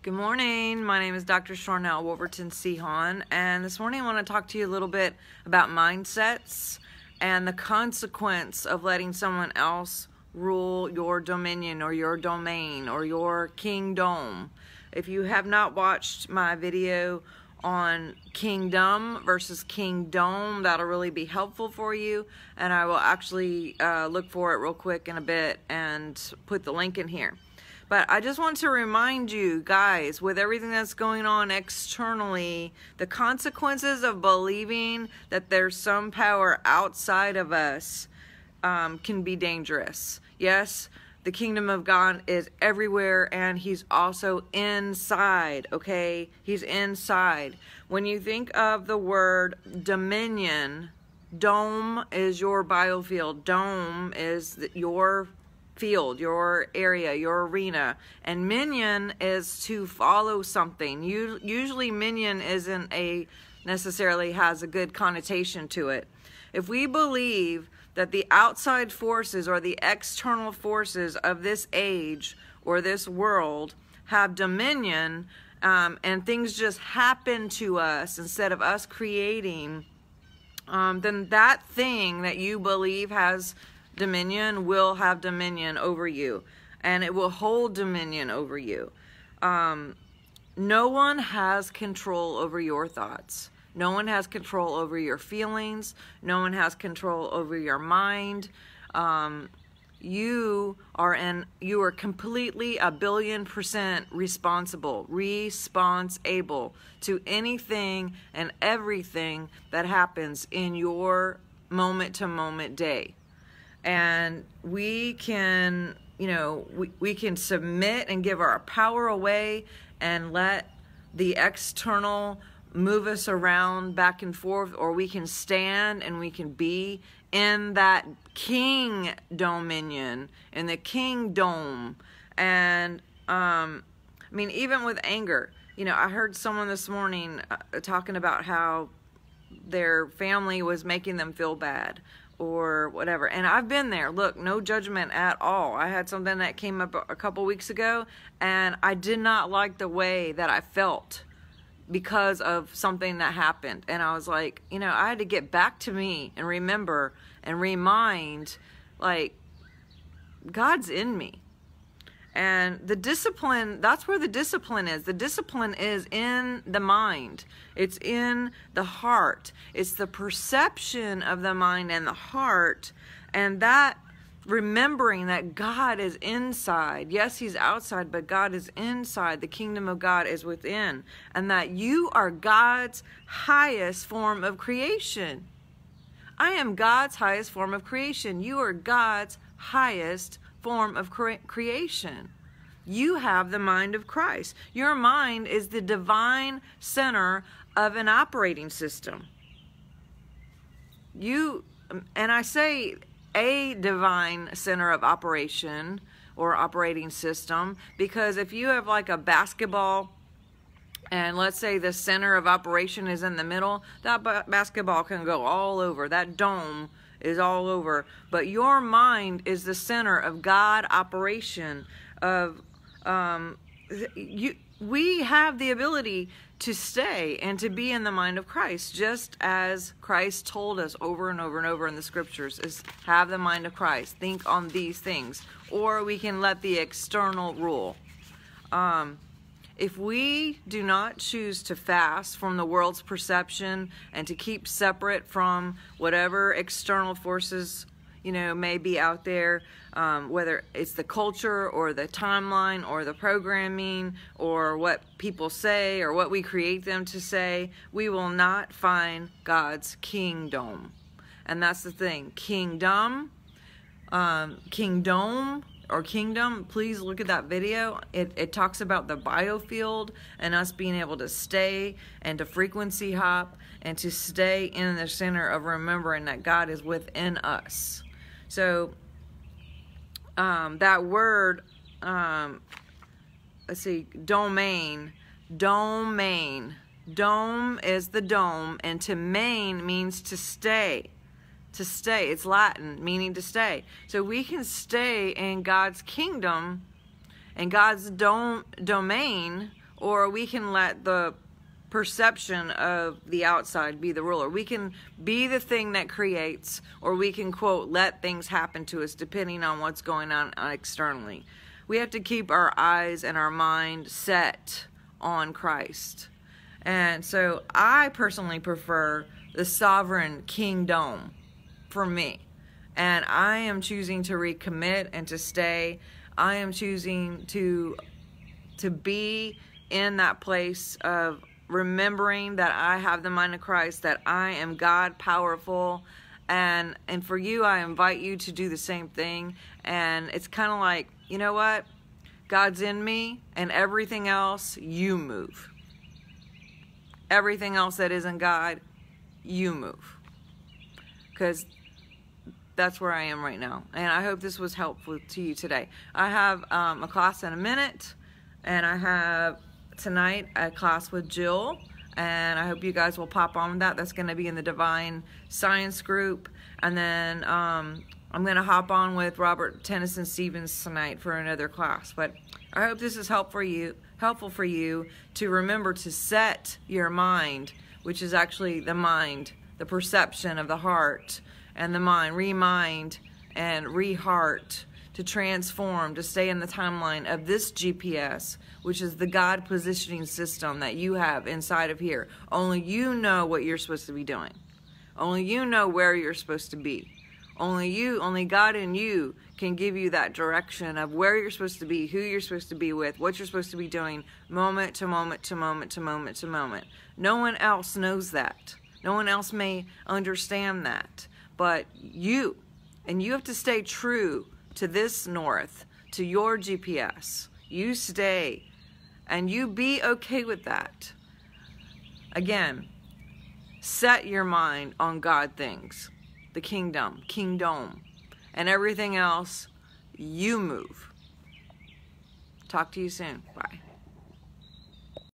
Good morning. My name is Dr. Sharnael, Wolverton-Sehon, and this morning I want to talk to you a little bit about mindsets and the consequence of letting someone else rule your dominion or your domain or your KingDome. If you have not watched my video on KingDome versus KingDome, that'll really be helpful for you, and I will actually look for it real quick in a bit and put the link in here. But I just want to remind you guys, with everything that's going on externally, the consequences of believing that there's some power outside of us can be dangerous. Yes, the kingdom of God is everywhere, and he's also inside, okay? He's inside. When you think of the word dominion, dome is your biofield. Dome is your field, your area, your arena, and minion is to follow something. Usually minion isn't necessarily has a good connotation to it. If we believe that the outside forces or the external forces of this age or this world have dominion, and things just happen to us instead of us creating, then that thing that you believe has dominion will have dominion over you, and it will hold dominion over you. No one has control over your thoughts. No one has control over your feelings. No one has control over your mind. You are completely 1,000,000,000% responsible to anything and everything that happens in your moment-to-moment day. And we can, we can submit and give our power away and let the external move us around back and forth, or we can stand and we can be in that King-Dome-minion, in the KingDome. And even with anger, I heard someone this morning talking about how their family was making them feel bad or whatever, and I've been there. Look, no judgment at all. I had something that came up a couple weeks ago, and I did not like the way that I felt because of something that happened. And I was like, I had to get back to me and remember and remind, like, God's in me. And the discipline, that's where the discipline is. The discipline is in the mind. It's in the heart. It's the perception of the mind and the heart. And that remembering that God is inside. Yes, he's outside, but God is inside. The kingdom of God is within. And that you are God's highest form of creation. I am God's highest form of creation. You are God's highest form of creation. You have the mind of Christ. Your mind is the divine center of an operating system. And I say a divine center of operation or operating system, because if you have like a basketball, and let's say the center of operation is in the middle, that basketball can go all over. That dome is all over. But your mind is the center of God operation. We have the ability to stay and to be in the mind of Christ, just as Christ told us over and over and over in the scriptures, is have the mind of Christ. Think on these things. Or we can let the external rule. If we do not choose to fast from the world's perception and to keep separate from whatever external forces, may be out there, whether it's the culture or the timeline or the programming or what people say or what we create them to say, we will not find God's KingDome. And that's the thing. KingDome, or kingdom, please look at that video. It talks about the biofield and us being able to stay and to frequency hop and to stay in the center of remembering that God is within us. So that word, let's see, domain. Dome is the dome, and to main means to stay. To stay. It's Latin, meaning to stay. So we can stay in God's kingdom and God's domain or we can let the perception of the outside be the ruler. We can be the thing that creates, or we can, quote, let things happen to us depending on what's going on externally. We have to keep our eyes and our mind set on Christ. And so I personally prefer the sovereign KingDome for me. And I am choosing to recommit and to stay. I am choosing to be in that place of remembering that I have the mind of Christ, that I am God powerful. And for you, I invite you to do the same thing. And it's kind of like, you know what? God's in me, and everything else, you move. Everything else that isn't God, you move. Because that's where I am right now. And I hope this was helpful to you today. I have a class in a minute, and I have tonight a class with Jill, and I hope you guys will pop on with that. That's going to be in the Divine Science group. And then I'm going to hop on with Robert Tennyson Stevens tonight for another class. But I hope this is helpful for you to remember to set your mind, which is actually the mind, the perception of the heart and the mind, remind and re-heart, to transform, to stay in the timeline of this GPS, which is the God positioning system that you have inside of here. Only you know what you're supposed to be doing. Only you know where you're supposed to be. Only God and you can give you that direction of where you're supposed to be, who you're supposed to be with, what you're supposed to be doing, moment to moment to moment to moment to moment. No one else knows that. No one else may understand that. But you, and you have to stay true to this north, to your GPS. You stay, and you be okay with that. Again, set your mind on God things, the kingdom, KingDome, and everything else, you move. Talk to you soon. Bye.